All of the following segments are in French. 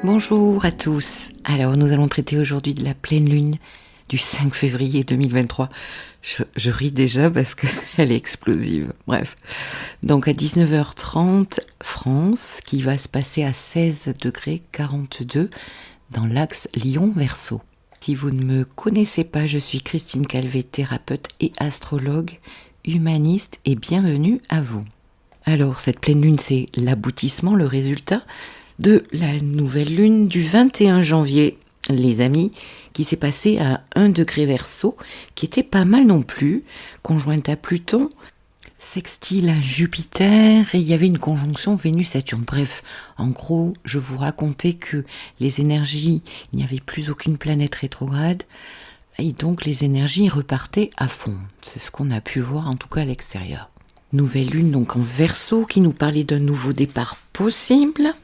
Bonjour à tous. Alors nous allons traiter aujourd'hui de la pleine lune du 5 février 2023. Je ris déjà parce qu'elle est explosive. Bref. Donc à 19h30, France, qui va se passer à 16 degrés 42 dans l'axe Lion-Verseau. Si vous ne me connaissez pas, je suis Christine Calvé, thérapeute et astrologue, humaniste, et bienvenue à vous. Alors cette pleine lune, c'est l'aboutissement, le résultat de la nouvelle lune du 21 janvier, les amis, qui s'est passée à 1 degré Verseau, qui était pas mal non plus, conjointe à Pluton, sextile à Jupiter, et il y avait une conjonction Vénus-Saturne. Bref, en gros, je vous racontais que les énergies, il n'y avait plus aucune planète rétrograde, et donc les énergies repartaient à fond. C'est ce qu'on a pu voir, en tout cas à l'extérieur. Nouvelle lune donc en Verseau qui nous parlait d'un nouveau départ possible,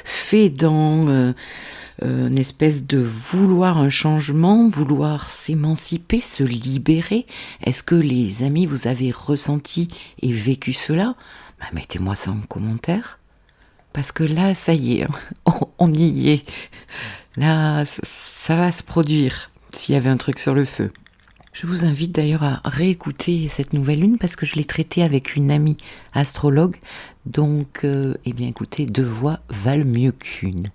fait dans une espèce de vouloir un changement, vouloir s'émanciper, se libérer. Est-ce que les amis, vous avez ressenti et vécu cela ? Mettez-moi ça en commentaire. Parce que là, ça y est, on y est. Là, ça va se produire s'il y avait un truc sur le feu. Je vous invite d'ailleurs à réécouter cette nouvelle lune parce que je l'ai traitée avec une amie astrologue. Donc, écoutez, 2 voix valent mieux qu'une.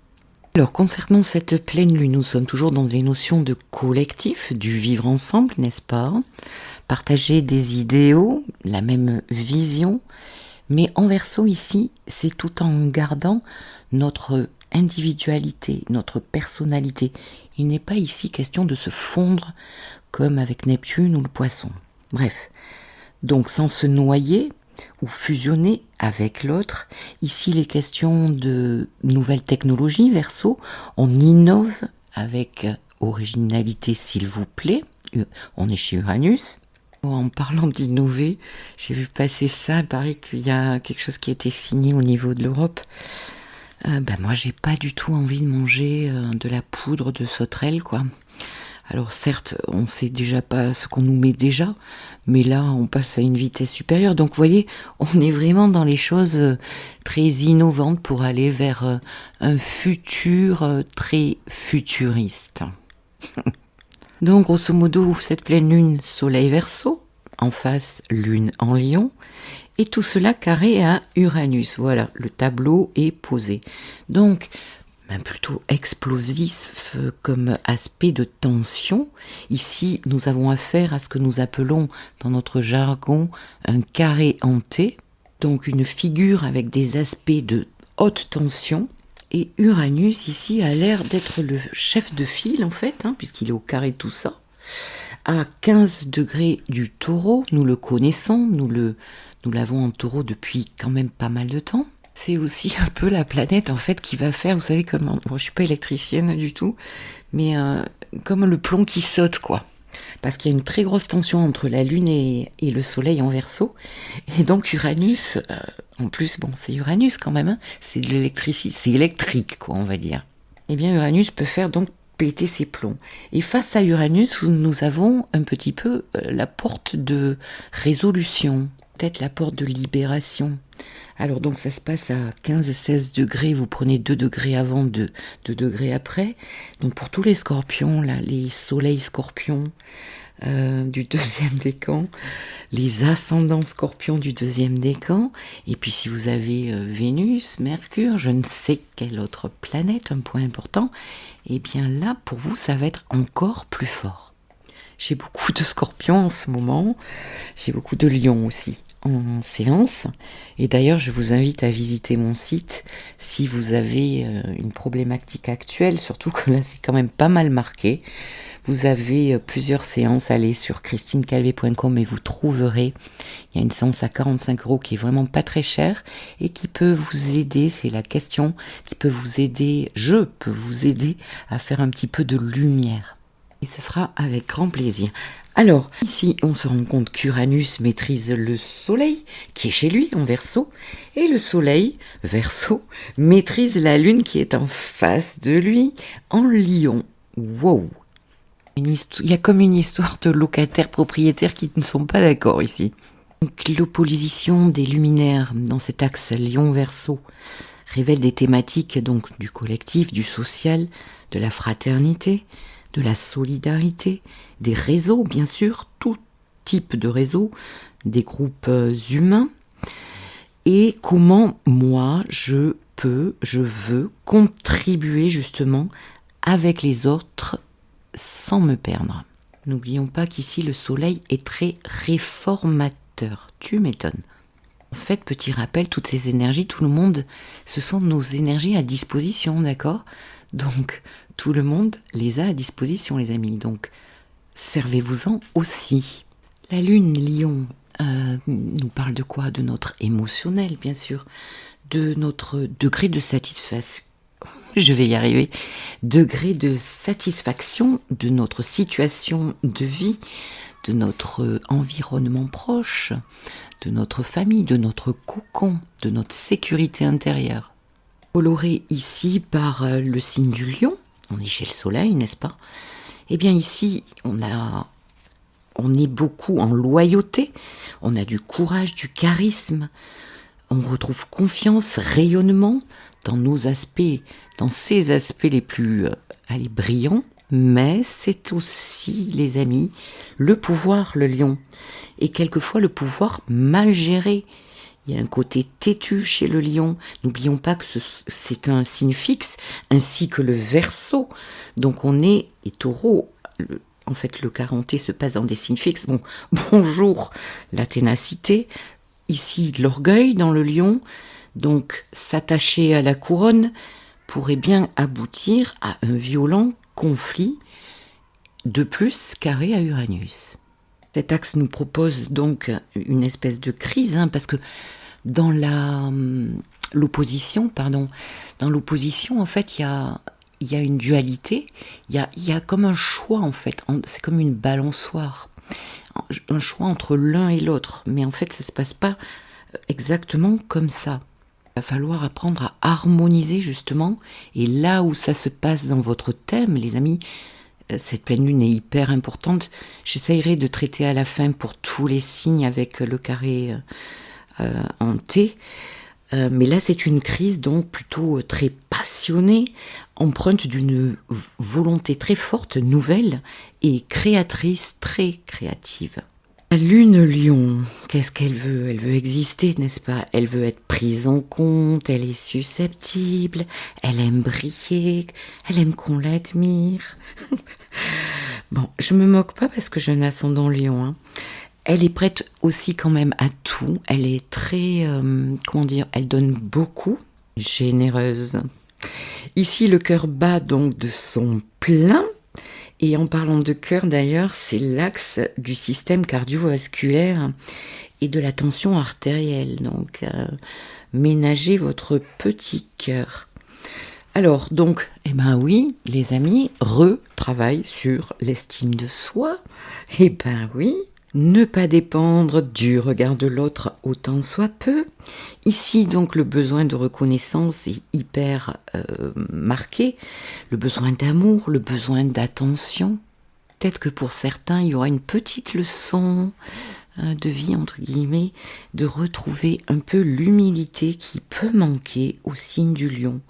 Alors, concernant cette pleine lune, nous sommes toujours dans les notions de collectif, du vivre ensemble, n'est-ce pas ? Partager des idéaux, la même vision. Mais en Verseau ici, c'est tout en gardant notre individualité, notre personnalité. Il n'est pas ici question de se fondre comme avec Neptune ou le Poisson. Bref, donc sans se noyer ou fusionner avec l'autre, ici les questions de nouvelles technologies, Verseau, on innove avec originalité s'il vous plaît, on est chez Uranus. En parlant d'innover, j'ai vu passer ça, il paraît qu'il y a quelque chose qui a été signé au niveau de l'Europe. Moi j'ai pas du tout envie de manger de la poudre de sauterelle, quoi. Alors certes, on sait déjà pas ce qu'on nous met déjà, mais là on passe à une vitesse supérieure. Donc vous voyez, on est vraiment dans les choses très innovantes pour aller vers un futur très futuriste. Donc grosso modo, cette pleine lune, soleil Verseau, en face lune en Lion, et tout cela carré à Uranus. Voilà, le tableau est posé. Donc plutôt explosif comme aspect de tension. Ici, nous avons affaire à ce que nous appelons dans notre jargon un carré hanté, donc une figure avec des aspects de haute tension. Et Uranus ici a l'air d'être le chef de file en fait, puisqu'il est au carré de tout ça. À 15 degrés du Taureau, nous le connaissons, nous l'avons en Taureau depuis quand même pas mal de temps. C'est aussi un peu la planète en fait qui va faire, vous savez comment, je suis pas électricienne du tout, mais comme le plomb qui saute quoi. Parce qu'il y a une très grosse tension entre la Lune et le Soleil en Verseau. Et donc Uranus, en plus, c'est Uranus quand même, c'est de l'électricité, c'est électrique quoi on va dire. Eh bien Uranus peut faire donc péter ses plombs. Et face à Uranus, nous avons un petit peu la porte de résolution, peut-être la porte de libération. Alors donc ça se passe à 15-16 degrés, vous prenez 2 degrés avant, 2 degrés après. Donc pour tous les scorpions, là, les soleils scorpions du 2e décan, les ascendants scorpions du 2e décan, et puis si vous avez Vénus, Mercure, je ne sais quelle autre planète, un point important, et bien là pour vous ça va être encore plus fort. J'ai beaucoup de scorpions en ce moment, j'ai beaucoup de lions aussi en séance, et d'ailleurs je vous invite à visiter mon site si vous avez une problématique actuelle, surtout que là c'est quand même pas mal marqué. Vous avez plusieurs séances, allez sur christinecalvé.com et vous trouverez, il y a une séance à 45 € qui est vraiment pas très chère et qui peut vous aider, c'est la question, qui peut vous aider, je peux vous aider à faire un petit peu de lumière. Et ce sera avec grand plaisir. Alors, ici, on se rend compte qu'Uranus maîtrise le Soleil, qui est chez lui, en Verseau, et le Soleil, Verseau, maîtrise la Lune qui est en face de lui, en Lion. Wow! Il y a comme une histoire de locataires-propriétaires qui ne sont pas d'accord ici. Donc, l'opposition des luminaires dans cet axe Lion-Verseau révèle des thématiques donc du collectif, du social, de la fraternité, de la solidarité, des réseaux bien sûr, tout type de réseaux, des groupes humains, et comment moi je veux contribuer justement avec les autres sans me perdre. N'oublions pas qu'ici le soleil est très réformateur, tu m'étonnes. En fait, petit rappel, toutes ces énergies, tout le monde, ce sont nos énergies à disposition, d'accord ? Donc, tout le monde les a à disposition, les amis. Donc, servez-vous-en aussi. La lune Lion nous parle de quoi ? De notre émotionnel, bien sûr. De notre degré de satisfaction. Je vais y arriver. Degré de satisfaction de notre situation de vie, de notre environnement proche, de notre famille, de notre cocon, de notre sécurité intérieure. Coloré ici par le signe du lion, on est chez le soleil, n'est-ce pas ? Eh bien ici, on est beaucoup en loyauté, on a du courage, du charisme, on retrouve confiance, rayonnement dans nos aspects, dans ces aspects les plus brillants, mais c'est aussi, les amis, le pouvoir, le lion, et quelquefois le pouvoir mal géré. Il y a un côté têtu chez le lion. N'oublions pas que c'est un signe fixe, ainsi que le Verseau. Donc on est, et Taureau, en fait le 40 se passe dans des signes fixes. Bon, bonjour la ténacité. Ici l'orgueil dans le lion. Donc s'attacher à la couronne pourrait bien aboutir à un violent conflit, de plus carré à Uranus. Cet axe nous propose donc une espèce de crise, parce que dans l'opposition, en fait, il y a une dualité, il y a comme un choix, en fait, c'est comme une balançoire, un choix entre l'un et l'autre, mais en fait, ça ne se passe pas exactement comme ça. Il va falloir apprendre à harmoniser, justement, et là où ça se passe dans votre thème, les amis, cette pleine lune est hyper importante. J'essayerai de traiter à la fin pour tous les signes avec le carré en T. Mais là, c'est une crise donc plutôt très passionnée, empreinte d'une volonté très forte, nouvelle et créatrice, très créative. La lune lion, qu'est-ce qu'elle veut ? Elle veut exister, n'est-ce pas ? Elle veut être prise en compte, elle est susceptible, elle aime briller, elle aime qu'on l'admire. Bon, je me moque pas parce que j'ai un ascendant lion. Elle est prête aussi quand même à tout. Elle est très, elle donne beaucoup, généreuse. Ici, le cœur bat donc de son plein. Et en parlant de cœur d'ailleurs, c'est l'axe du système cardiovasculaire et de la tension artérielle. Donc, ménagez votre petit cœur. Alors, donc, oui, les amis, retravaille sur l'estime de soi. Oui, ne pas dépendre du regard de l'autre autant soit peu. Ici, donc, le besoin de reconnaissance est hyper marqué. Le besoin d'amour, le besoin d'attention. Peut-être que pour certains, il y aura une petite leçon de vie, entre guillemets, de retrouver un peu l'humilité qui peut manquer au signe du lion.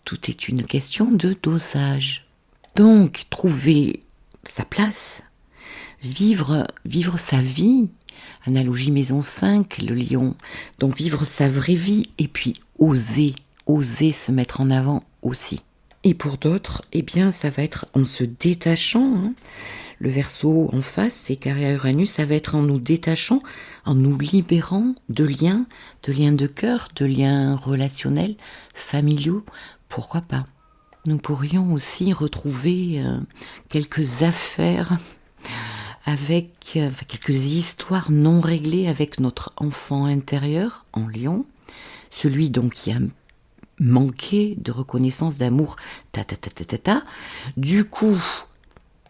Tout est une question de dosage. Donc, trouver sa place, vivre sa vie, analogie maison 5, le lion, donc vivre sa vraie vie et puis oser se mettre en avant aussi. Et pour d'autres, ça va être en se détachant, le Verseau en face, c'est carré à Uranus, ça va être en nous détachant, en nous libérant de liens de cœur, de liens relationnels, familiaux, pourquoi pas. Nous pourrions aussi retrouver quelques affaires avec quelques histoires non réglées avec notre enfant intérieur en lion, celui donc qui a manqué de reconnaissance, d'amour, Du coup,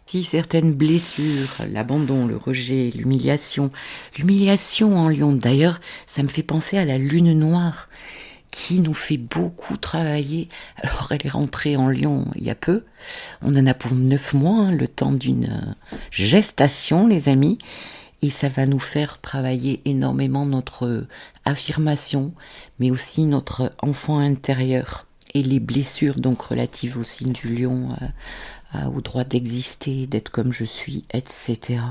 si certaines blessures, l'abandon, le rejet, l'humiliation en lion, d'ailleurs, ça me fait penser à la lune noire, qui nous fait beaucoup travailler. Alors, elle est rentrée en lion il y a peu. On en a pour 9 mois, le temps d'une gestation, les amis. et ça va nous faire travailler énormément notre affirmation, mais aussi notre enfant intérieur et les blessures donc relatives au signe du lion, au droit d'exister, d'être comme je suis, etc.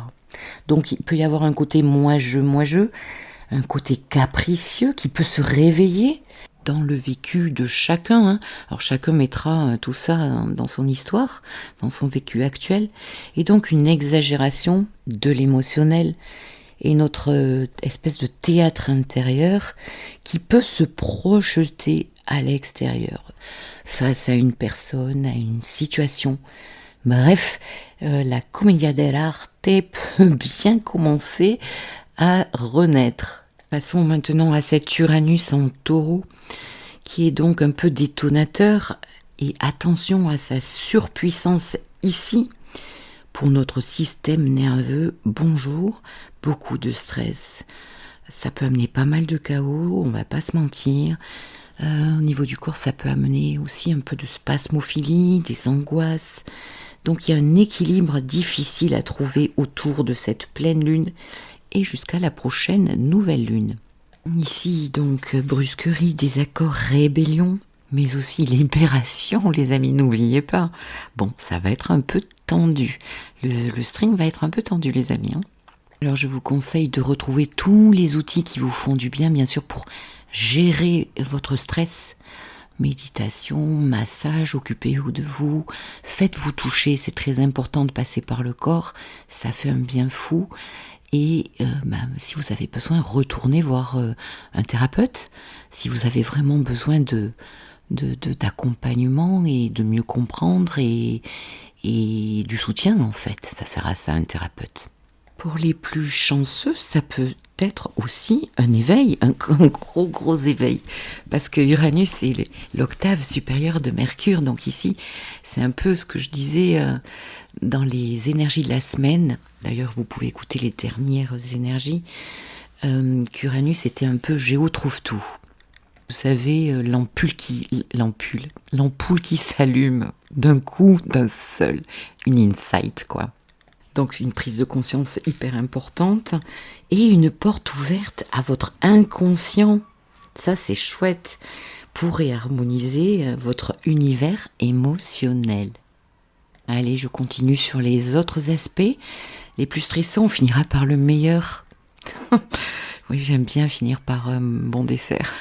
Donc il peut y avoir un côté moi-je, un côté capricieux qui peut se réveiller dans le vécu de chacun, hein. Alors chacun mettra tout ça dans son histoire, dans son vécu actuel, et donc une exagération de l'émotionnel et notre espèce de théâtre intérieur qui peut se projeter à l'extérieur, face à une personne, à une situation. Bref, la commedia dell'arte peut bien commencer à renaître. Passons maintenant à cet Uranus en taureau, qui est donc un peu détonateur, et attention à sa surpuissance ici. Pour notre système nerveux, bonjour, beaucoup de stress. Ça peut amener pas mal de chaos, on va pas se mentir. Au niveau du corps, ça peut amener aussi un peu de spasmophilie, des angoisses. Donc il y a un équilibre difficile à trouver autour de cette pleine lune et jusqu'à la prochaine nouvelle lune. Ici donc brusquerie, désaccord, rébellion, mais aussi libération, les amis, n'oubliez pas. Bon, ça va être un peu tendu. Le string va être un peu tendu, les amis, hein. Alors je vous conseille de retrouver tous les outils qui vous font du bien, bien sûr, pour gérer votre stress. Méditation, massage, occupez-vous de vous, faites-vous toucher, c'est très important de passer par le corps, ça fait un bien fou. Et si vous avez besoin, retournez voir un thérapeute. Si vous avez vraiment besoin d'accompagnement et de mieux comprendre et du soutien, en fait, ça sert à ça, un thérapeute. Pour les plus chanceux, ça peut être aussi un éveil, un gros éveil. Parce que Uranus, c'est l'octave supérieure de Mercure. Donc ici, c'est un peu ce que je disais dans les énergies de la semaine. D'ailleurs, vous pouvez écouter les dernières énergies. Qu'Uranus était un peu Géo trouve tout. Vous savez, l'ampoule qui s'allume d'un coup, d'un seul. Une insight, quoi. Donc une prise de conscience hyper importante et une porte ouverte à votre inconscient. Ça, c'est chouette pour réharmoniser votre univers émotionnel. Allez, je continue sur les autres aspects. Les plus stressants, on finira par le meilleur. Oui, j'aime bien finir par un bon dessert.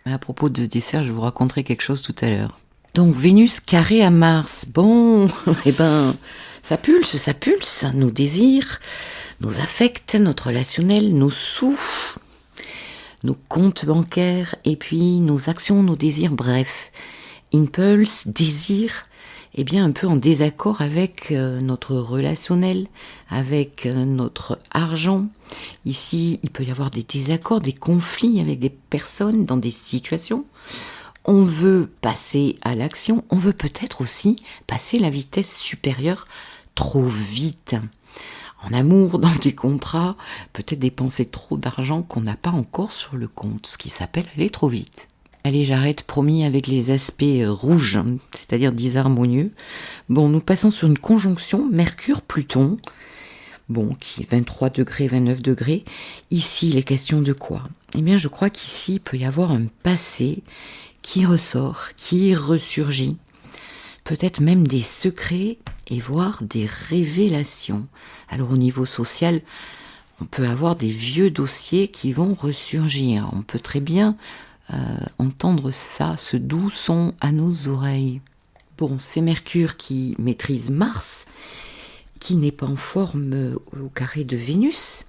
À propos de dessert, je vous raconterai quelque chose tout à l'heure. Donc Vénus carré à Mars. Bon, ça pulse, nos désirs, nos affects, notre relationnel, nos sous, nos comptes bancaires, et puis nos actions, nos désirs, bref. Impulse, désir, un peu en désaccord avec notre relationnel, avec notre argent. Ici, il peut y avoir des désaccords, des conflits avec des personnes dans des situations. On veut passer à l'action, on veut peut-être aussi passer la vitesse supérieure trop vite. En amour, dans des contrats, peut-être dépenser trop d'argent qu'on n'a pas encore sur le compte, ce qui s'appelle aller trop vite. Allez, j'arrête, promis, avec les aspects rouges, c'est-à-dire disharmonieux. Bon, nous passons sur une conjonction Mercure-Pluton, qui est 23 degrés, 29 degrés. Ici, il est question de quoi ? Je crois qu'ici, il peut y avoir un passé qui ressort, qui ressurgit, peut-être même des secrets et voire des révélations. Alors au niveau social, on peut avoir des vieux dossiers qui vont ressurgir. On peut très bien entendre ça, ce doux son à nos oreilles. Bon, c'est Mercure qui maîtrise Mars, qui n'est pas en forme au carré de Vénus.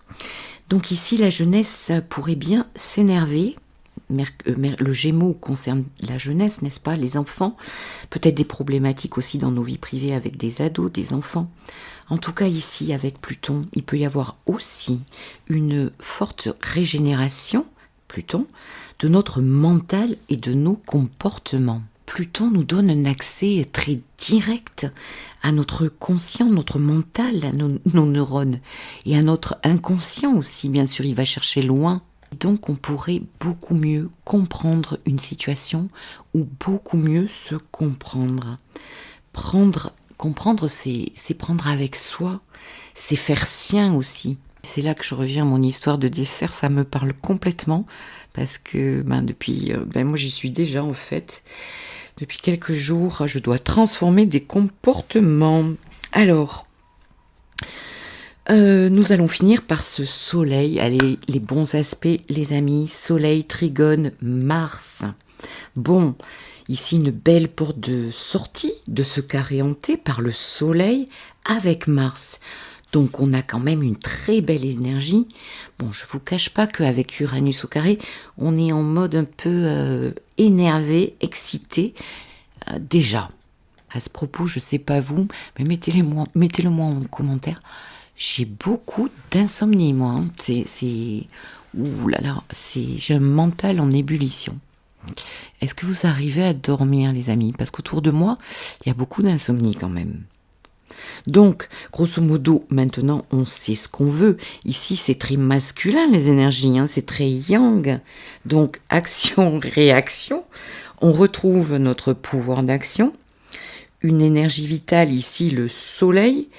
Donc ici, la jeunesse pourrait bien s'énerver. Le Gémeaux concerne la jeunesse, n'est-ce pas, les enfants, peut-être des problématiques aussi dans nos vies privées avec des ados, des enfants. En tout cas ici avec Pluton, il peut y avoir aussi une forte régénération, Pluton, de notre mental et de nos comportements. Pluton nous donne un accès très direct à notre conscient, notre mental, à nos neurones et à notre inconscient aussi, bien sûr, il va chercher loin. Donc on pourrait beaucoup mieux comprendre une situation ou beaucoup mieux se comprendre. Comprendre, c'est prendre avec soi, c'est faire sien aussi. C'est là que je reviens à mon histoire de dessert, ça me parle complètement parce que depuis, moi j'y suis déjà en fait. Depuis quelques jours, je dois transformer des comportements. Alors, nous allons finir par ce soleil. Allez, les bons aspects, les amis. Soleil, trigone, Mars. Bon, ici une belle porte de sortie de ce carré hanté par le soleil avec Mars. Donc on a quand même une très belle énergie. Bon, je vous cache pas qu'avec Uranus au carré, on est en mode un peu énervé, excité. Déjà, à ce propos, je sais pas vous, mais mettez-le moi en commentaire. J'ai beaucoup d'insomnie, moi. Ouh là là, j'ai un mental en ébullition. Est-ce que vous arrivez à dormir, les amis? Parce qu'autour de moi, il y a beaucoup d'insomnie quand même. Donc, grosso modo, maintenant, on sait ce qu'on veut. Ici, c'est très masculin, les énergies, c'est très yang. Donc, action, réaction. On retrouve notre pouvoir d'action. Une énergie vitale, ici, le soleil,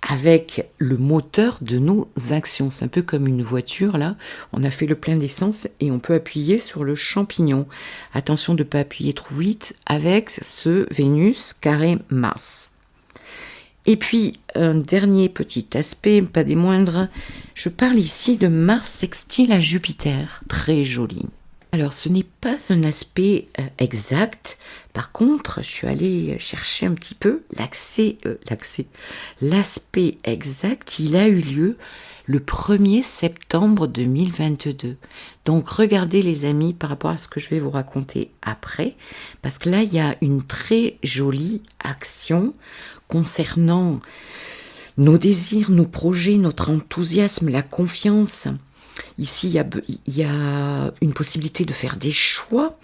avec le moteur de nos actions. C'est un peu comme une voiture, là. On a fait le plein d'essence et on peut appuyer sur le champignon. Attention de ne pas appuyer trop vite avec ce Vénus carré Mars. Et puis, un dernier petit aspect, pas des moindres, je parle ici de Mars sextile à Jupiter, très joli. Alors, ce n'est pas un aspect exact, par contre, je suis allée chercher un petit peu l'aspect exact, il a eu lieu le 1er septembre 2022. Donc, regardez les amis par rapport à ce que je vais vous raconter après, parce que là, il y a une très jolie action concernant nos désirs, nos projets, notre enthousiasme, la confiance. Ici, il y a une possibilité de faire des choix,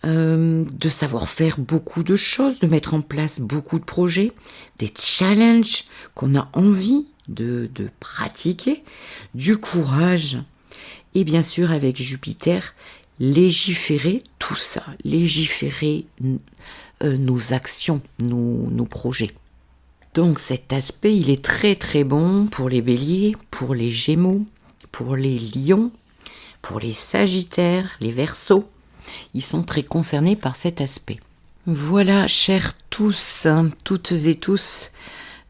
de savoir faire beaucoup de choses, de mettre en place beaucoup de projets, des challenges qu'on a envie de pratiquer, du courage. Et bien sûr, avec Jupiter, légiférer tout ça, légiférer nos actions, nos projets. Donc cet aspect, il est très très bon pour les béliers, pour les gémeaux, pour les lions, pour les sagittaires, les verseaux. Ils sont très concernés par cet aspect. Voilà, chers tous, toutes et tous.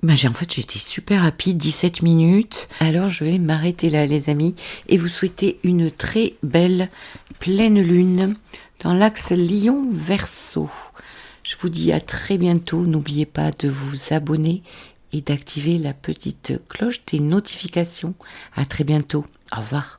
J'ai été super rapide, 17 minutes. Alors je vais m'arrêter là les amis et vous souhaiter une très belle pleine lune dans l'axe Lion-Verseau. Je vous dis à très bientôt. N'oubliez pas de vous abonner et d'activer la petite cloche des notifications. À très bientôt. Au revoir.